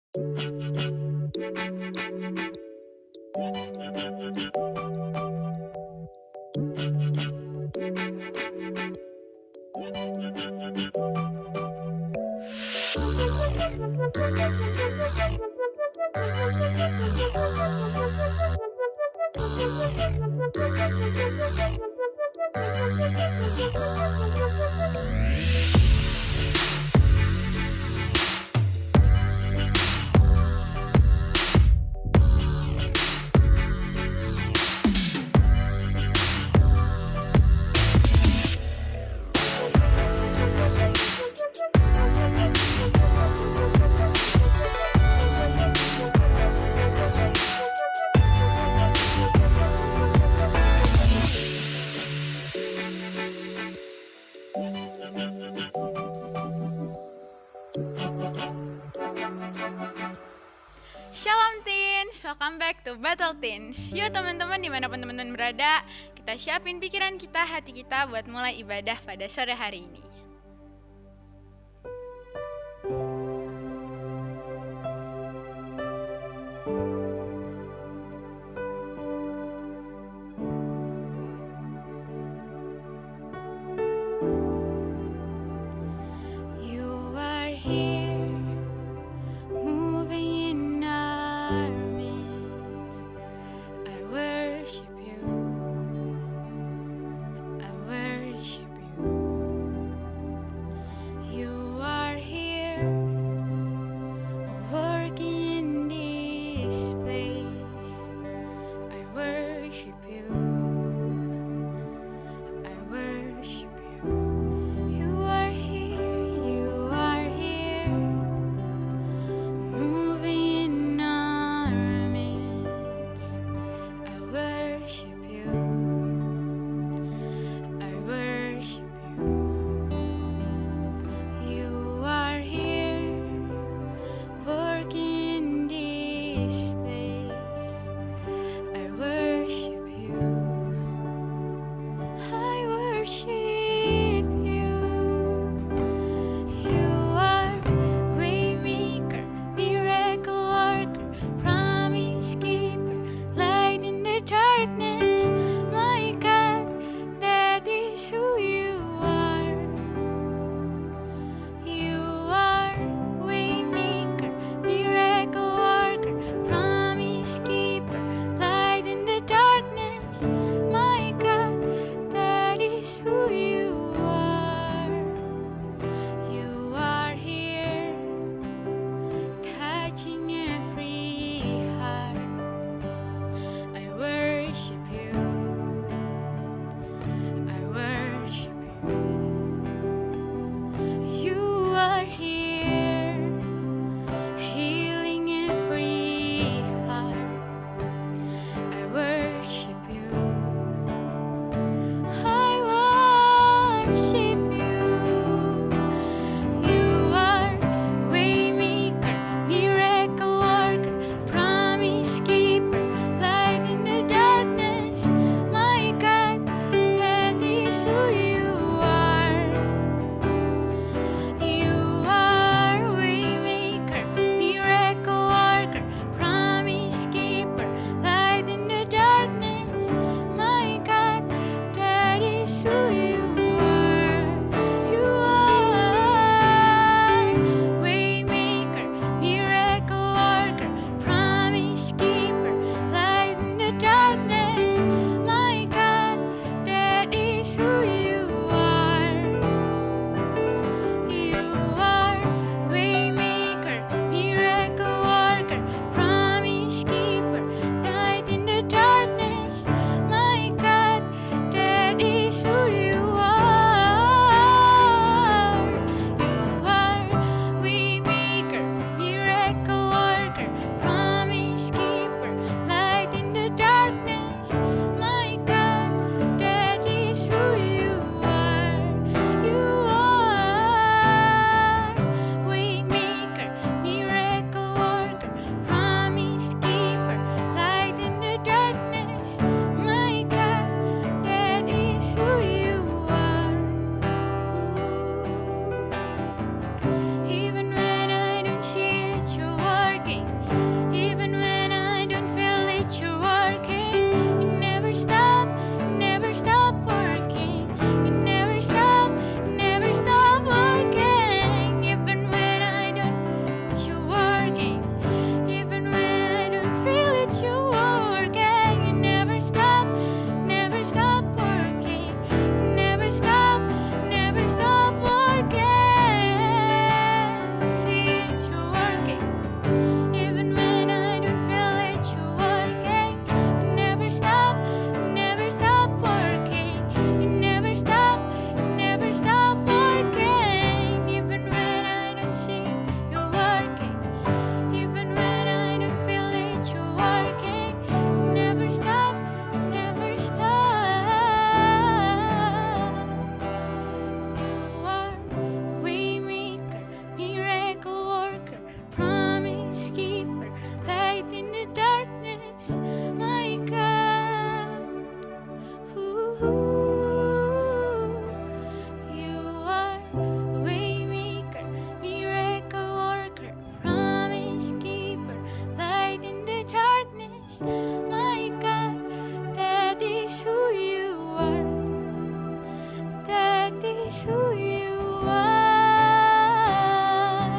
Shalom Teens, welcome back to Battle Teens. Yuk teman-teman dimanapun teman-teman berada, kita siapin pikiran kita, hati kita buat mulai ibadah pada sore hari ini. You are here, moving in our midst. I worship you, I worship you. You are here, working in this place. I worship you, I worship you. You are here, moving in our midst. I worship you, I worship you. You are here, working in this place. I worship you, I worship you. You are waymaker, miracle worker, promise keeper, light in the darkness. My God, that is who you are. You are waymaker, miracle worker, promise My God, that is who you are. That is who you are.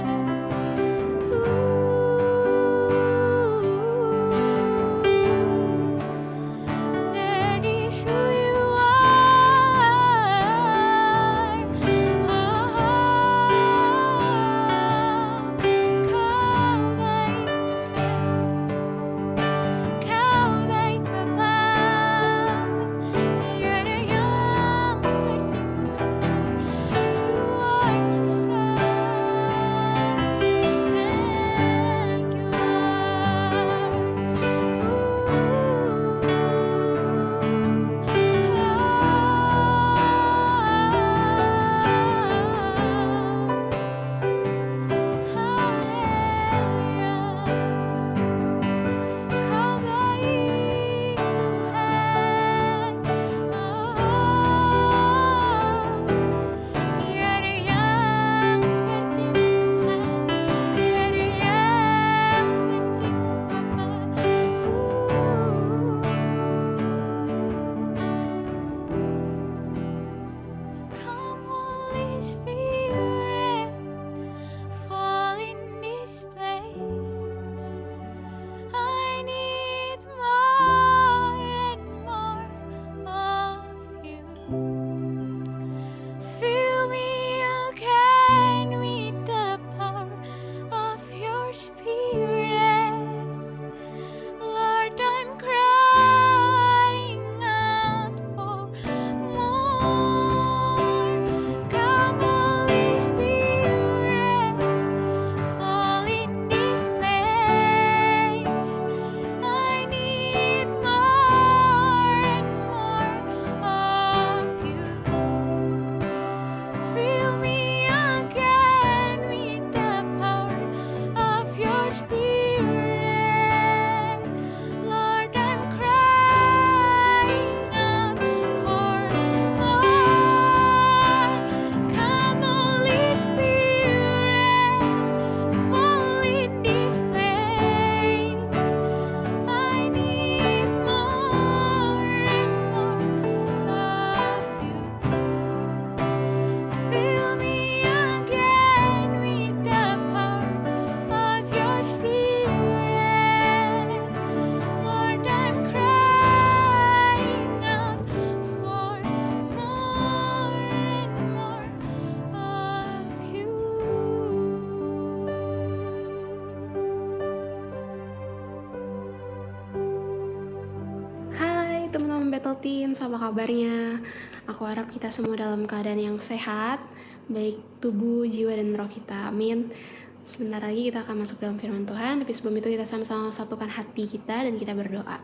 That is who you are. Kau baik Bapa, tiada yang seperti-Mu Tuhan. You are Jesus. Thank you Kau baik Tuhan, tiada yang seperti-Mu Tuhan, tiada yang seperti-Mu Bapa. Come Holy Spirit, fall in this place. I need more and more of you. Fill me again with the power of your Spirit. Lord, I'm crying out for more. Come Holy Spirit, fall in this place. I need more and more of you. Fill me again with the power of your Spirit. Lord, I'm crying out for more. Come Holy Spirit, fall in this place. I need more and more of you. Fill me again with the power of your Spirit. Lord, I'm crying out for more and more of you. Hai teman-teman Battle Teens, apa kabarnya? Aku harap kita semua dalam keadaan yang sehat, baik tubuh, jiwa, dan roh kita. Amin. Sebentar lagi kita akan masuk dalam firman Tuhan, tapi sebelum itu kita sama-sama satukan hati kita dan kita berdoa.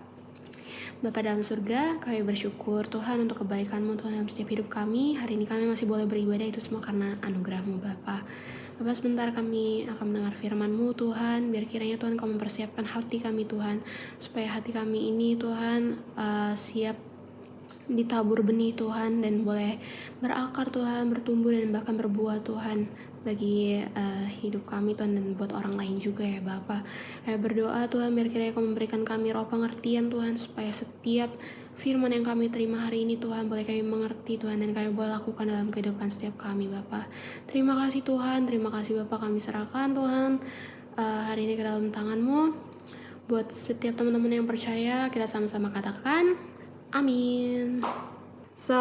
Bapa dalam surga, kami bersyukur Tuhan untuk kebaikan-Mu Tuhan dalam setiap hidup kami. Hari ini kami masih boleh beribadah, itu semua karena anugerah-Mu Bapa. Bapa, sebentar kami akan mendengar firman-Mu Tuhan. Biar kiranya Tuhan Kau mempersiapkan hati kami Tuhan, supaya hati kami ini Tuhan siap ditabur benih Tuhan, dan boleh berakar Tuhan, bertumbuh dan bahkan berbuah Tuhan bagi hidup kami Tuhan, dan buat orang lain juga ya Bapa. Kami berdoa Tuhan, biar kiranya Kau memberikan kami roh pengertian Tuhan, supaya setiap firman yang kami terima hari ini Tuhan boleh kami mengerti Tuhan, dan kami boleh lakukan dalam kehidupan setiap kami Bapa. Terima kasih Tuhan, terima kasih Bapa, kami serahkan Tuhan hari ini ke dalam tangan-Mu. Buat setiap teman-teman yang percaya, kita sama-sama katakan amin. So,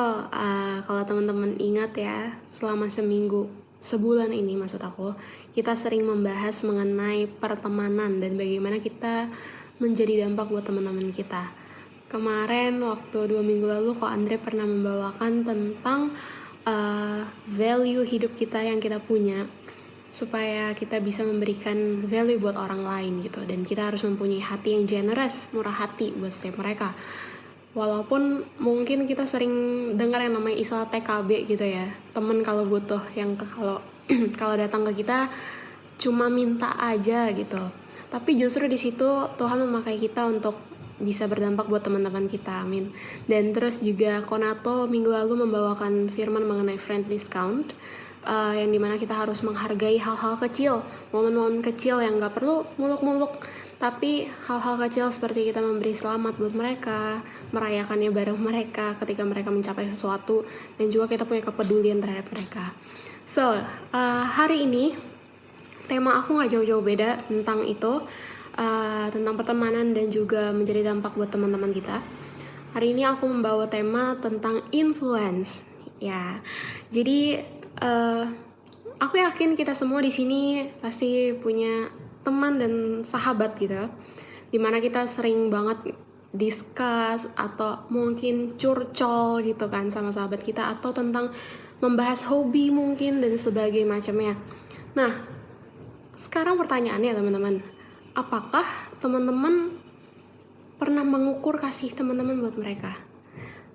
kalau teman-teman ingat ya, selama sebulan ini maksud aku, kita sering membahas mengenai pertemanan dan bagaimana kita menjadi dampak buat teman-teman kita. Kemarin waktu 2 minggu lalu Ko Andre pernah membawakan tentang value hidup kita yang kita punya, supaya kita bisa memberikan value buat orang lain gitu, dan kita harus mempunyai hati yang generous, murah hati buat setiap mereka. Walaupun mungkin kita sering dengar yang namanya istilah TKB gitu ya, temen kalau butuh, yang kalau datang ke kita cuma minta aja gitu. Tapi justru di situ Tuhan memakai kita untuk bisa berdampak buat teman-teman kita, amin. Dan terus juga Konato minggu lalu membawakan firman mengenai friend discount. yang dimana kita harus menghargai hal-hal kecil, momen-momen kecil yang gak perlu muluk-muluk, tapi hal-hal kecil seperti kita memberi selamat buat mereka, merayakannya bareng mereka ketika mereka mencapai sesuatu, dan juga kita punya kepedulian terhadap mereka. So, hari ini tema aku gak jauh-jauh beda tentang itu, tentang pertemanan dan juga menjadi dampak buat teman-teman kita. Hari ini aku membawa tema tentang influence. Ya, jadi aku yakin kita semua di sini pasti punya teman dan sahabat gitu, dimana kita sering banget discuss atau mungkin curcol gitu kan sama sahabat kita, atau tentang membahas hobi mungkin dan sebagainya macamnya. Nah, sekarang pertanyaannya teman-teman, apakah teman-teman pernah mengukur kasih teman-teman buat mereka?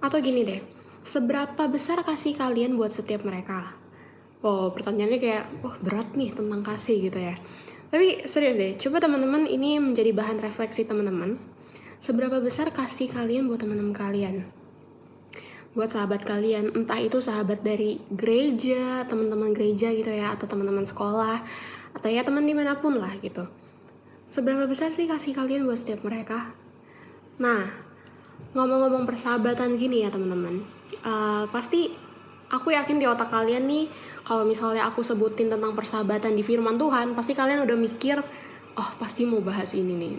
Atau gini deh, seberapa besar kasih kalian buat setiap mereka? Oh, pertanyaannya kayak, berat nih tentang kasih gitu ya. Tapi serius deh, coba teman-teman ini menjadi bahan refleksi teman-teman. Seberapa besar kasih kalian buat teman-teman kalian? Buat sahabat kalian, entah itu sahabat dari gereja, teman-teman gereja gitu ya, atau teman-teman sekolah, atau ya teman dimanapun lah gitu. Seberapa besar sih kasih kalian buat setiap mereka? Nah, ngomong-ngomong persahabatan gini ya teman-teman, pasti aku yakin di otak kalian nih, kalau misalnya aku sebutin tentang persahabatan di firman Tuhan, pasti kalian udah mikir, pasti mau bahas ini nih.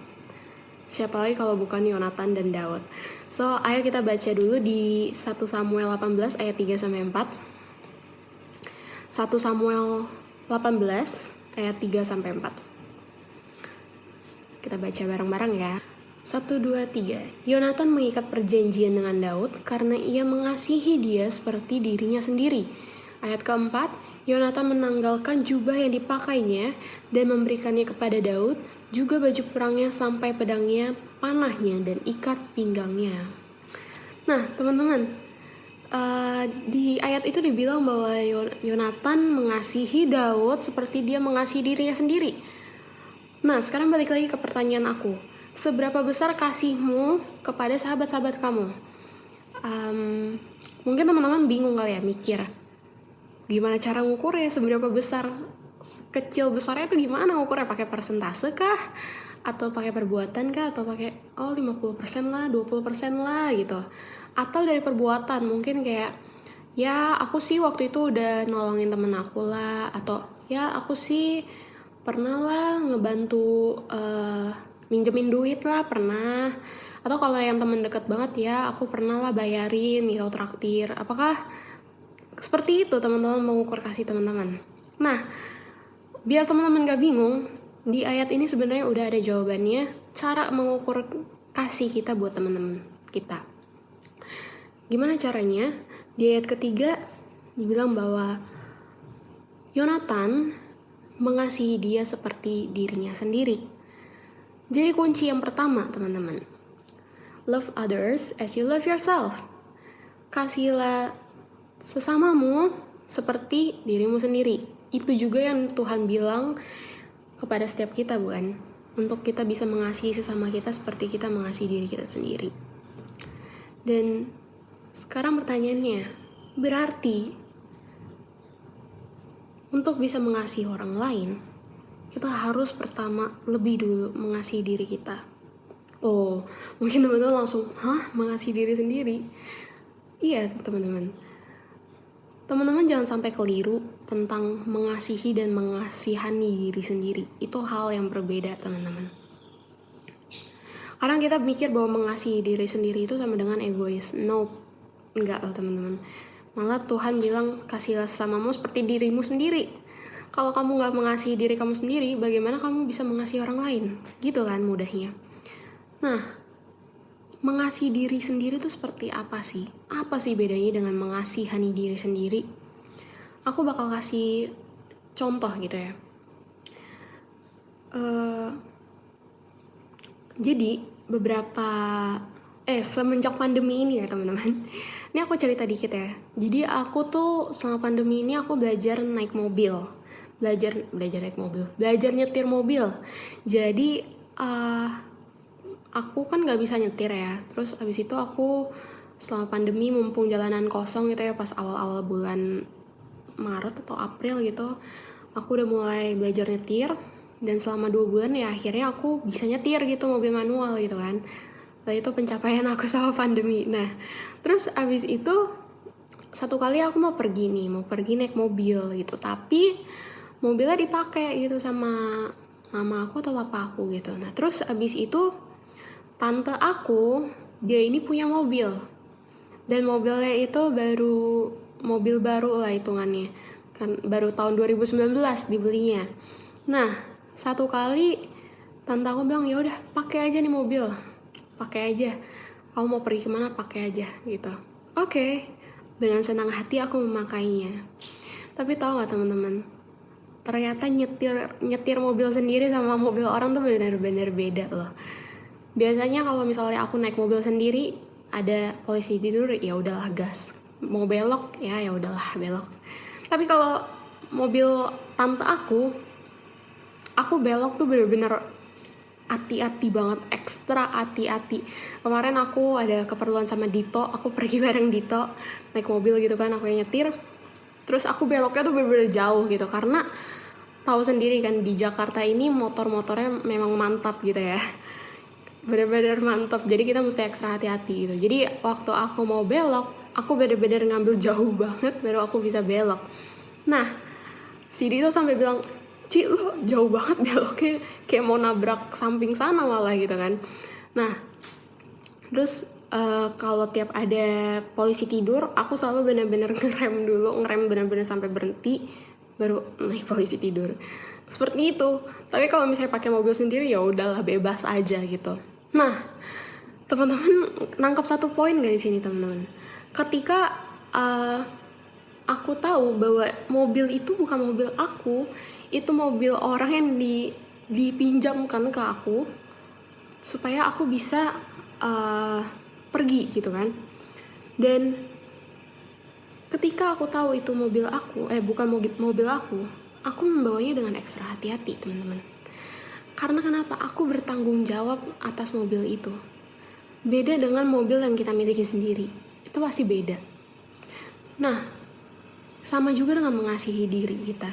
Siapa lagi kalau bukan Yonatan dan Daud. So, ayo kita baca dulu di 1 Samuel 18 ayat 3-4. 1 Samuel 18 ayat 3-4. Kita baca bareng-bareng ya. 1, 2, 3. Yonatan mengikat perjanjian dengan Daud karena ia mengasihi dia seperti dirinya sendiri. Ayat keempat, Yonatan menanggalkan jubah yang dipakainya dan memberikannya kepada Daud, juga baju perangnya sampai pedangnya, panahnya, dan ikat pinggangnya. Nah, teman-teman, di ayat itu dibilang bahwa Yonatan mengasihi Daud seperti dia mengasihi dirinya sendiri. Nah, sekarang balik lagi ke pertanyaan aku. Seberapa besar kasihmu kepada sahabat-sahabat kamu? Mungkin teman-teman bingung kali ya mikir, gimana cara ngukur ya seberapa besar? Kecil besarnya tuh gimana ngukurnya? Pakai persentase kah? Atau pakai perbuatan kah? Atau pakai 50% lah, 20% lah gitu. Atau dari perbuatan, mungkin kayak ya aku sih waktu itu udah nolongin temen aku lah, atau ya aku sih pernah lah ngebantu minjemin duit lah, pernah. Atau kalau yang temen deket banget ya aku pernah lah bayarin gitu, traktir. Apakah seperti itu teman-teman mengukur kasih teman-teman? Nah, biar teman-teman gak bingung, di ayat ini sebenarnya udah ada jawabannya, cara mengukur kasih kita buat teman-teman kita. Gimana caranya? Di ayat ketiga dibilang bahwa Yonatan mengasihi dia seperti dirinya sendiri. Jadi kunci yang pertama teman-teman, love others as you love yourself. Kasihilah sesamamu seperti dirimu sendiri. Itu juga yang Tuhan bilang kepada setiap kita, bukan? Untuk kita bisa mengasihi sesama kita seperti kita mengasihi diri kita sendiri. Dan sekarang pertanyaannya, berarti untuk bisa mengasihi orang lain, kita harus pertama lebih dulu mengasihi diri kita. Mungkin teman-teman langsung, mengasihi diri sendiri? Iya teman-teman. Teman-teman jangan sampai keliru tentang mengasihi dan mengasihani diri sendiri. Itu hal yang berbeda teman-teman. Kadang kita mikir bahwa mengasihi diri sendiri itu sama dengan egois. No, enggak loh teman-teman. Malah Tuhan bilang kasihilah sesamamu seperti dirimu sendiri. Kalau kamu gak mengasihi diri kamu sendiri, bagaimana kamu bisa mengasihi orang lain? Gitu kan mudahnya. Nah, mengasihi diri sendiri itu seperti apa sih? Apa sih bedanya dengan mengasihani diri sendiri? Aku bakal kasih contoh gitu ya. Jadi beberapa semenjak pandemi ini ya teman-teman. Ini aku cerita dikit ya. Jadi aku tuh selama pandemi ini aku belajar naik mobil. Belajar nyetir mobil. Jadi aku kan gak bisa nyetir ya. Terus abis itu aku selama pandemi mumpung jalanan kosong gitu ya, pas awal-awal bulan Maret atau April gitu aku udah mulai belajar nyetir, dan selama 2 bulan ya akhirnya aku bisa nyetir gitu mobil manual gitu kan. Nah itu pencapaian aku sama pandemi. Nah terus abis itu satu kali aku mau pergi naik mobil gitu, tapi mobilnya dipakai gitu sama mama aku atau papa aku gitu. Nah terus abis itu tante aku dia ini punya mobil, dan mobilnya itu mobil baru lah hitungannya kan, baru tahun 2019 dibelinya. Nah satu kali tante aku bilang ya udah pakai aja nih mobil, pakai aja, kamu mau pergi kemana pakai aja gitu. Oke, dengan senang hati aku memakainya. Tapi tahu nggak teman-teman, ternyata nyetir mobil sendiri sama mobil orang tuh benar-benar beda loh. Biasanya kalau misalnya aku naik mobil sendiri ada polisi tidur, ya udahlah gas, mau belok ya udahlah belok. Tapi kalau mobil tante aku belok tuh bener-bener hati-hati banget, ekstra hati-hati. Kemarin aku ada keperluan sama Dito, aku pergi bareng Dito naik mobil gitu kan, aku yang nyetir. Terus aku beloknya tuh bener-bener jauh gitu, karena tahu sendiri kan di Jakarta ini motor-motornya memang mantap gitu ya, bener-bener mantap. Jadi kita mesti ekstra hati-hati gitu. Jadi waktu aku mau belok, aku bener-bener ngambil jauh banget baru aku bisa belok. Nah si Dito sampai bilang, Ci lo jauh banget beloknya, kayak mau nabrak samping sana malah gitu kan. Nah terus kalau tiap ada polisi tidur, aku selalu benar-benar ngerem benar-benar sampai berhenti, baru naik polisi tidur. Seperti itu. Tapi kalau misalnya pakai mobil sendiri ya udahlah bebas aja gitu. Nah, teman-teman nangkap satu poin gak di sini teman-teman? Ketika aku tahu bahwa mobil itu bukan mobil aku, itu mobil orang yang dipinjamkan ke aku supaya aku bisa pergi gitu kan. Dan ketika aku tahu itu mobil aku, bukan mobil aku membawanya dengan ekstra hati-hati teman-teman. Karena kenapa? Aku bertanggung jawab atas mobil itu. Beda dengan mobil yang kita miliki sendiri, itu pasti beda. Nah, sama juga dengan mengasihi diri kita.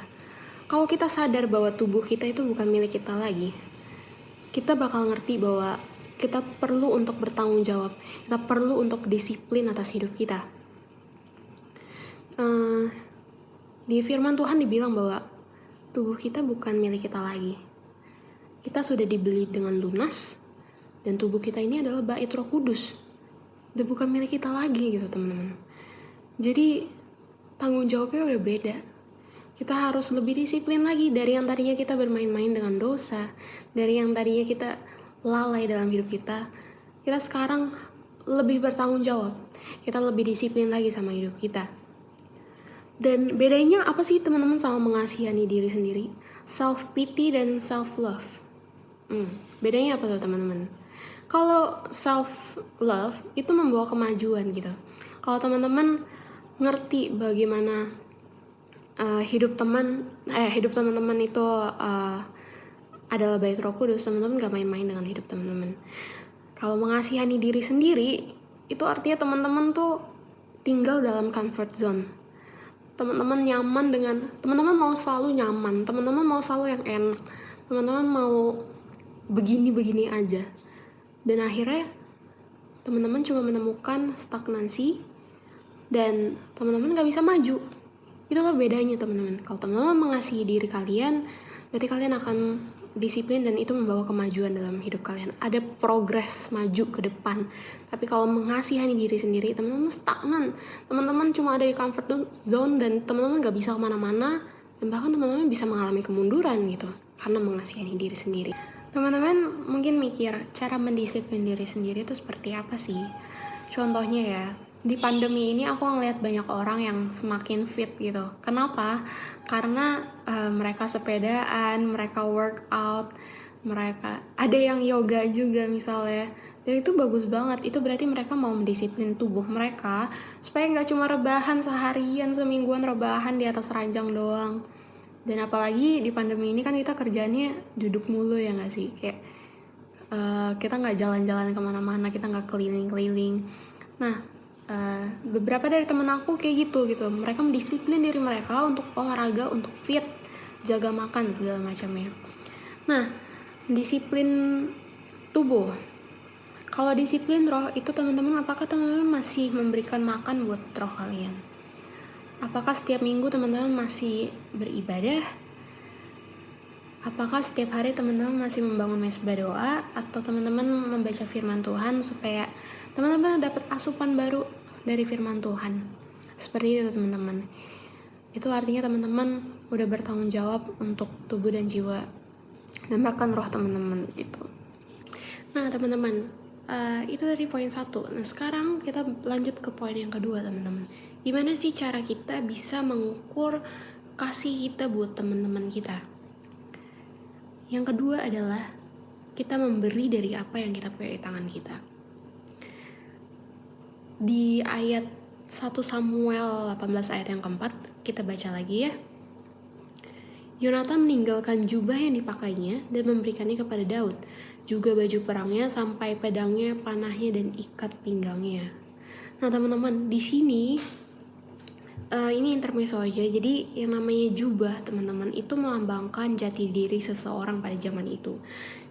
Kalau kita sadar bahwa tubuh kita itu bukan milik kita lagi, kita bakal ngerti bahwa kita perlu untuk bertanggung jawab, kita perlu untuk disiplin atas hidup kita. Di firman Tuhan dibilang bahwa tubuh kita bukan milik kita lagi. Kita sudah dibeli dengan lunas, dan tubuh kita ini adalah bait Roh Kudus. Udah bukan milik kita lagi gitu teman-teman. Jadi tanggung jawabnya udah beda. Kita harus lebih disiplin lagi dari yang tadinya kita bermain-main dengan dosa, dari yang tadinya kita lalai dalam hidup kita. Kita sekarang lebih bertanggung jawab. Kita lebih disiplin lagi sama hidup kita. Dan bedanya apa sih teman-teman sama mengasihani diri sendiri? Self-pity dan self-love. Bedanya apa tuh teman-teman? Kalau self-love itu membawa kemajuan gitu. Kalau teman-teman ngerti bagaimana hidup teman-teman itu adalah bait Roh Kudus, teman-teman gak main-main dengan hidup teman-teman. Kalau mengasihani diri sendiri, itu artinya teman-teman tuh tinggal dalam comfort zone. Teman-teman nyaman teman-teman mau selalu nyaman, teman-teman mau selalu yang enak, teman-teman mau begini-begini aja. Dan akhirnya teman-teman cuma menemukan stagnansi, dan teman-teman gak bisa maju. Itulah bedanya teman-teman. Kalau teman-teman mengasihi diri kalian, berarti kalian akan disiplin dan itu membawa kemajuan dalam hidup kalian. Ada progres maju ke depan. Tapi kalau mengasihani diri sendiri, teman-teman stagnan. Teman-teman cuma ada di comfort zone dan teman-teman gak bisa kemana-mana, dan bahkan teman-teman bisa mengalami kemunduran gitu karena mengasihani diri sendiri. Teman-teman mungkin mikir cara mendisiplin diri sendiri itu seperti apa sih? Contohnya ya, di pandemi ini aku ngeliat banyak orang yang semakin fit gitu. Kenapa? Karena mereka sepedaan, mereka workout, mereka ada yang yoga juga misalnya. Dan itu bagus banget. Itu berarti mereka mau mendisiplin tubuh mereka supaya nggak cuma rebahan seharian, semingguan rebahan di atas ranjang doang. Dan apalagi di pandemi ini kan kita kerjanya duduk mulu ya nggak sih? Kayak kita nggak jalan-jalan kemana-mana, kita nggak keliling-keliling. Nah, Beberapa dari temen aku kayak gitu. Mereka mendisiplin diri mereka untuk olahraga, untuk fit, jaga makan segala macamnya. Nah, disiplin tubuh. Kalau disiplin roh itu teman-teman, apakah teman-teman masih memberikan makan buat roh kalian? Apakah setiap minggu teman-teman masih beribadah? Apakah setiap hari teman-teman masih membangun mesbah doa, atau teman-teman membaca firman Tuhan supaya teman-teman dapat asupan baru dari firman Tuhan? Seperti itu teman-teman. Itu artinya teman-teman udah bertanggung jawab untuk tubuh dan jiwa dan bahkan roh teman-teman gitu. Nah teman-teman, itu dari poin 1. Nah sekarang kita lanjut ke poin yang kedua teman-teman. Gimana sih cara kita bisa mengukur kasih kita buat teman-teman kita? Yang kedua adalah kita memberi dari apa yang kita punya di tangan kita. Di ayat 1 Samuel 18 ayat yang keempat, kita baca lagi ya. Yonatan meninggalkan jubah yang dipakainya dan memberikannya kepada Daud, juga baju perangnya sampai pedangnya, panahnya, dan ikat pinggangnya. Nah teman-teman, di sini ini intermezzo aja. Jadi yang namanya jubah teman-teman itu melambangkan jati diri seseorang pada zaman itu.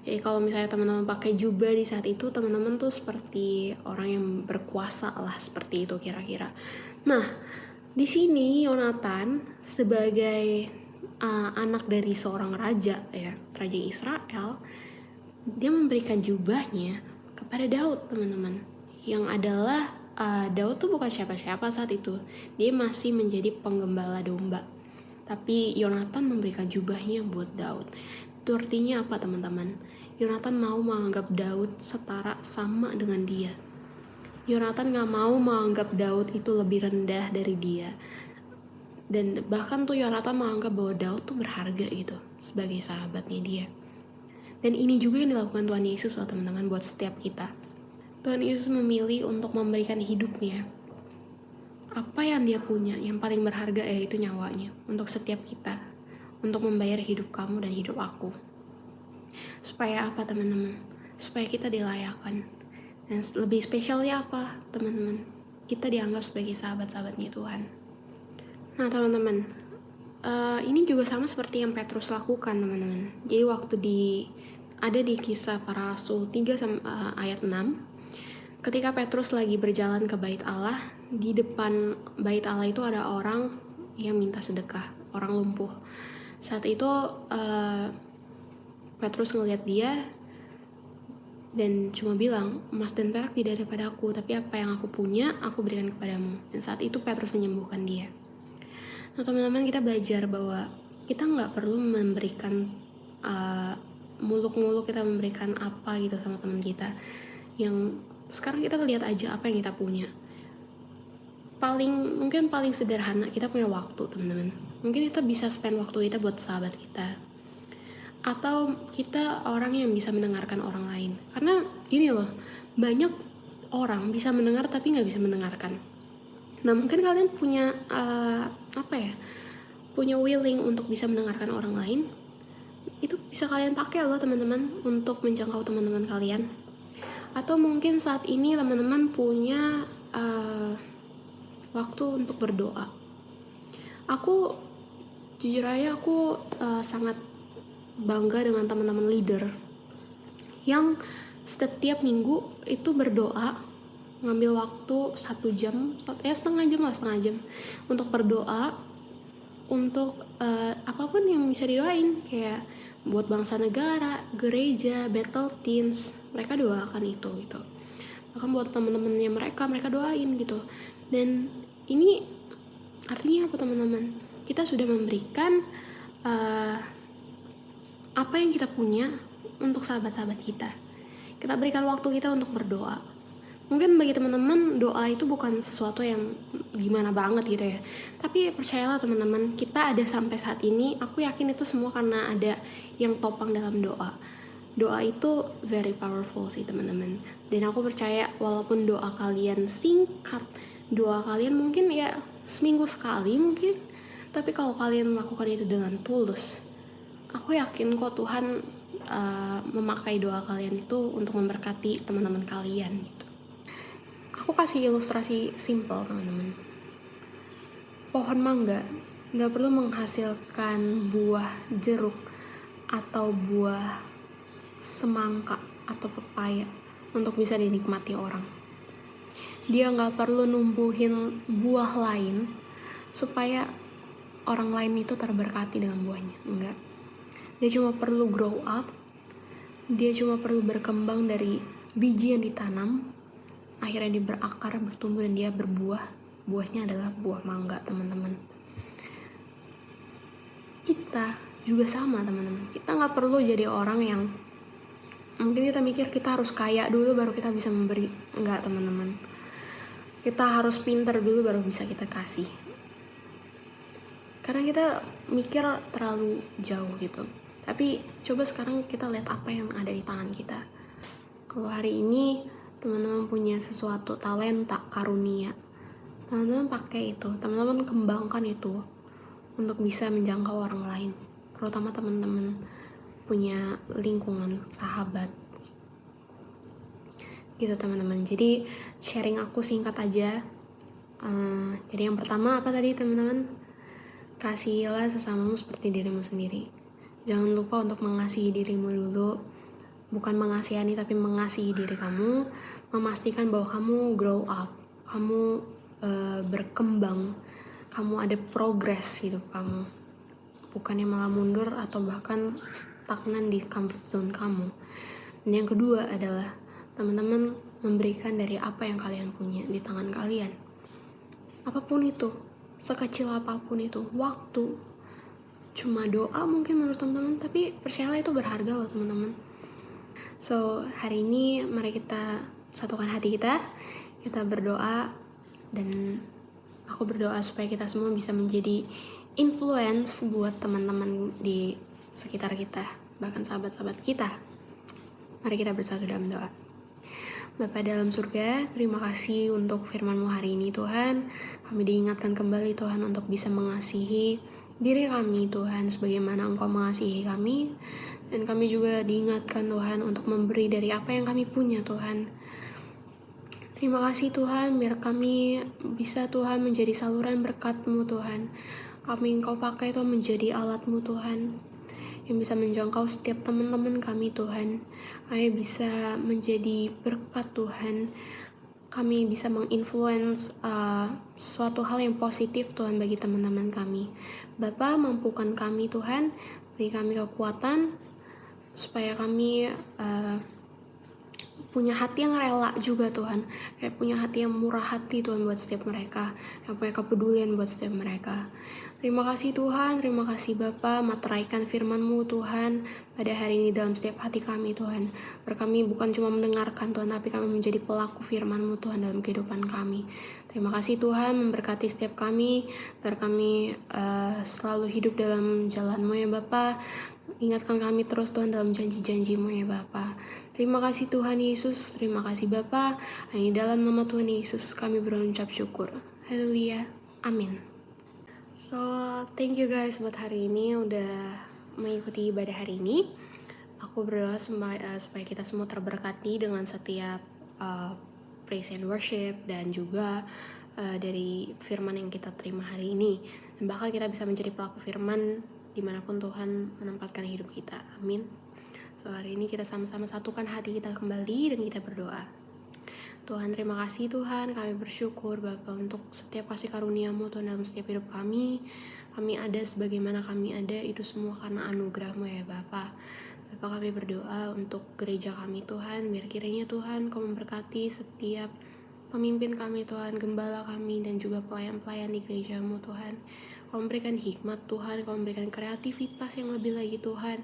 Jadi kalau misalnya teman-teman pakai jubah di saat itu, teman-teman tuh seperti orang yang berkuasa lah, seperti itu kira-kira. Nah di sini Yonatan sebagai anak dari seorang raja ya, raja Israel, dia memberikan jubahnya kepada Daud teman-teman, yang adalah Daud tuh bukan siapa-siapa saat itu. Dia masih menjadi penggembala domba. Tapi Yonatan memberikan jubahnya buat Daud. Itu artinya apa teman-teman? Yonatan mau menganggap Daud setara sama dengan dia. Yonatan gak mau menganggap Daud itu lebih rendah dari dia. Dan bahkan tuh Yonatan menganggap bahwa Daud tuh berharga gitu sebagai sahabatnya dia. Dan ini juga yang dilakukan Tuhan Yesus loh teman-teman buat setiap kita. Tuhan Yesus memilih untuk memberikan hidupnya, apa yang dia punya, yang paling berharga yaitu nyawanya, untuk setiap kita, untuk membayar hidup kamu dan hidup aku. Supaya apa teman-teman? Supaya kita dilayakan. Dan lebih spesialnya apa teman-teman? Kita dianggap sebagai sahabat-sahabatnya Tuhan. Nah teman-teman, ini juga sama seperti yang Petrus lakukan teman-teman. Jadi waktu ada di Kisah Para Rasul 3 ayat 6, ketika Petrus lagi berjalan ke bait Allah, di depan bait Allah itu ada orang yang minta sedekah, orang lumpuh. Saat itu Petrus ngelihat dia dan cuma bilang, emas dan perak tidak ada padaku, tapi apa yang aku punya aku berikan kepadamu. Dan saat itu Petrus menyembuhkan dia. Nah teman-teman, kita belajar bahwa kita nggak perlu memberikan muluk-muluk kita memberikan apa gitu sama teman kita. Yang sekarang kita lihat aja apa yang kita punya. Mungkin paling sederhana, kita punya waktu teman-teman. Mungkin kita bisa spend waktu kita buat sahabat kita, atau kita orang yang bisa mendengarkan orang lain. Karena gini loh, banyak orang bisa mendengar tapi nggak bisa mendengarkan. Nah mungkin kalian punya punya willing untuk bisa mendengarkan orang lain. Itu bisa kalian pakai loh teman-teman untuk menjangkau teman-teman kalian. Atau mungkin saat ini teman-teman punya waktu untuk berdoa. Jujur aja aku sangat bangga dengan teman-teman leader yang setiap minggu itu berdoa, ngambil waktu 1 jam, setengah jam untuk berdoa untuk apapun yang bisa didoain, kayak buat bangsa negara, gereja, battle teens, mereka doakan itu gitu. Bahkan buat teman-temannya mereka doain gitu. Dan ini artinya apa teman-teman? Kita sudah memberikan apa yang kita punya untuk sahabat-sahabat kita. Kita berikan waktu kita untuk berdoa. Mungkin bagi teman-teman doa itu bukan sesuatu yang gimana banget gitu ya. Tapi percayalah teman-teman, kita ada sampai saat ini, aku yakin itu semua karena ada yang topang dalam doa. Doa itu very powerful sih teman-teman. Dan aku percaya walaupun doa kalian singkat, doa kalian mungkin ya seminggu sekali mungkin, tapi kalau kalian melakukan itu dengan tulus, aku yakin kok Tuhan memakai doa kalian itu untuk memberkati teman-teman kalian gitu. Aku kasih ilustrasi simple teman-teman. Pohon mangga nggak perlu menghasilkan buah jeruk atau buah semangka atau pepaya untuk bisa dinikmati orang. Dia nggak perlu numbuhin buah lain supaya orang lain itu terberkati dengan buahnya. Enggak. Dia cuma perlu grow up. Dia cuma perlu berkembang dari biji yang ditanam. Akhirnya dia berakar, bertumbuh, dan dia berbuah. Buahnya adalah buah mangga, teman-teman. Kita juga sama, teman-teman. Kita nggak perlu jadi orang yang mungkin kita mikir kita harus kaya dulu baru kita bisa memberi. Enggak, teman-teman. Kita harus pintar dulu baru bisa kita kasih. Karena kita mikir terlalu jauh gitu. Tapi coba sekarang kita lihat apa yang ada di tangan kita. Kalau hari ini teman-teman punya sesuatu, talenta, karunia, teman-teman pakai itu, teman-teman kembangkan itu untuk bisa menjangkau orang lain. Terutama teman-teman punya lingkungan, sahabat, gitu teman-teman. Jadi sharing aku singkat aja. Jadi yang pertama apa tadi teman-teman? Kasihilah sesamamu seperti dirimu sendiri. Jangan lupa untuk mengasihi dirimu dulu. Bukan mengasihani tapi mengasihi diri kamu. Memastikan bahwa kamu grow up, kamu berkembang, kamu ada progress hidup kamu. Bukannya malah mundur atau bahkan stagnan di comfort zone kamu. Dan yang kedua adalah teman-teman memberikan dari apa yang kalian punya di tangan kalian. Apapun itu, sekecil apapun itu, waktu, cuma doa mungkin menurut teman-teman, tapi percayalah itu berharga loh teman-teman. So, hari ini mari kita satukan hati kita berdoa, dan aku berdoa supaya kita semua bisa menjadi influence buat teman-teman di sekitar kita, bahkan sahabat-sahabat kita. Mari kita bersatu dalam doa. Bapa dalam surga, terima kasih untuk firman-Mu hari ini Tuhan. Kami diingatkan kembali Tuhan untuk bisa mengasihi diri kami Tuhan sebagaimana Engkau mengasihi kami. Dan kami juga diingatkan Tuhan untuk memberi dari apa yang kami punya Tuhan. Terima kasih Tuhan, biar kami bisa Tuhan menjadi saluran berkat-Mu Tuhan. Kami Engkau pakai Tuhan menjadi alat-Mu Tuhan, yang bisa menjangkau setiap teman-teman kami Tuhan. Kami bisa menjadi berkat Tuhan. Kami bisa menginfluence suatu hal yang positif Tuhan bagi teman-teman kami. Bapa, mampukan kami Tuhan, beri kami kekuatan supaya kami punya hati yang rela juga Tuhan, kayak punya hati yang murah hati Tuhan buat setiap mereka, yang punya kepedulian buat setiap mereka. Terima kasih Tuhan, terima kasih Bapa, materaikan firman-Mu Tuhan pada hari ini dalam setiap hati kami Tuhan. Biar kami bukan cuma mendengarkan Tuhan, tapi kami menjadi pelaku firman-Mu Tuhan dalam kehidupan kami. Terima kasih Tuhan, memberkati setiap kami, biar kami selalu hidup dalam jalan-Mu ya Bapa. Ingatkan kami terus Tuhan dalam janji-janji-Mu ya Bapa. Terima kasih Tuhan Yesus, terima kasih Bapa. Hanya dalam nama Tuhan Yesus kami berucap syukur. Haleluya, amin. So, thank you guys buat hari ini udah mengikuti ibadah hari ini. Aku berdoa supaya kita semua terberkati dengan setiap praise and worship dan juga dari firman yang kita terima hari ini. Dan bahkan kita bisa menjadi pelaku firman dimanapun Tuhan menempatkan hidup kita. Amin. So, hari ini kita sama-sama satukan hati kita kembali dan kita berdoa. Tuhan, terima kasih Tuhan, kami bersyukur Bapa untuk setiap kasih karunia-Mu Tuhan dalam setiap hidup kami. Kami ada sebagaimana kami ada, itu semua karena anugerah-Mu ya Bapa. Bapa, kami berdoa untuk gereja kami Tuhan, biar kiranya Tuhan Kau memberkati setiap pemimpin kami Tuhan, gembala kami dan juga pelayan-pelayan di gereja-Mu Tuhan. Kau memberikan hikmat Tuhan, Kau memberikan kreativitas yang lebih lagi Tuhan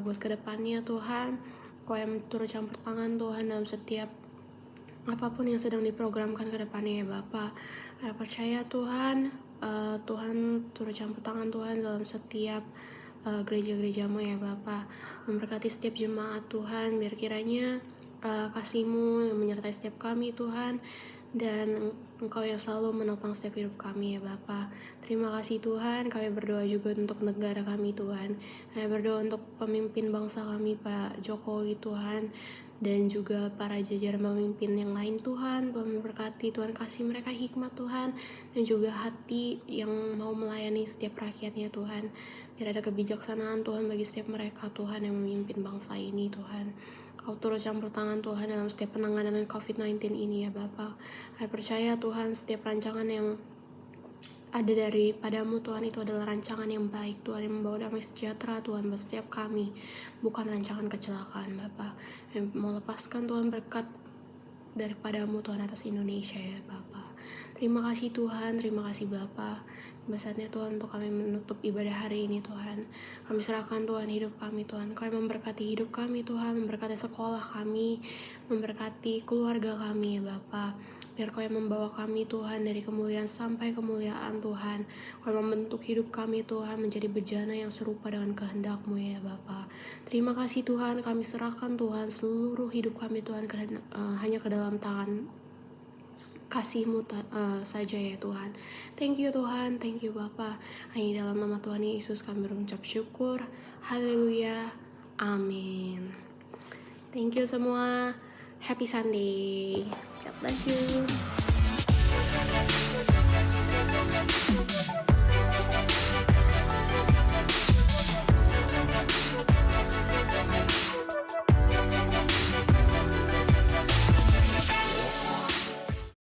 buat kedepannya Tuhan. Kau yang turut campur tangan Tuhan dalam setiap apapun yang sedang diprogramkan ke depannya ya Bapa. Percaya Tuhan, Tuhan turut campur tangan Tuhan dalam setiap gereja-gereja-Mu ya Bapa. Memberkati setiap jemaat Tuhan, biar kiranya kasih-Mu yang menyertai setiap kami Tuhan. dan Engkau yang selalu menopang setiap hidup kami ya Bapa. Terima kasih Tuhan, kami berdoa juga untuk negara kami Tuhan. Kami berdoa untuk pemimpin bangsa kami Pak Jokowi Tuhan, dan juga para jajaran pemimpin yang lain Tuhan. Tuhan memberkati, Tuhan kasih mereka hikmat Tuhan, dan juga hati yang mau melayani setiap rakyatnya Tuhan. Biar ada kebijaksanaan Tuhan bagi setiap mereka Tuhan yang memimpin bangsa ini Tuhan. Kau turut campur tangan Tuhan dalam setiap penanganan COVID-19 ini ya Bapa. Saya percaya Tuhan setiap rancangan yang ada daripadamu Tuhan itu adalah rancangan yang baik Tuhan, yang membawa damai sejahtera Tuhan buat setiap kami, bukan rancangan kecelakaan Bapa. Yang mau lepaskan Tuhan berkat daripadamu Tuhan atas Indonesia ya Bapa. Terima kasih Tuhan, terima kasih Bapa. Saatnya Tuhan untuk kami menutup ibadah hari ini Tuhan. Kami serahkan Tuhan hidup kami Tuhan. Kami memberkati hidup kami Tuhan, memberkati sekolah kami, memberkati keluarga kami ya Bapa. Biar Kau yang membawa kami Tuhan dari kemuliaan sampai kemuliaan Tuhan. Kau yang membentuk hidup kami Tuhan menjadi bejana yang serupa dengan kehendak-Mu ya Bapa. Terima kasih Tuhan, kami serahkan Tuhan seluruh hidup kami Tuhan hanya ke dalam tangan kasih-Mu saja ya Tuhan. Thank you Tuhan, thank you Bapa. Hanya dalam nama Tuhan Yesus kami berucap syukur. Haleluya. Amin. Thank you semua. Happy Sunday. God bless you.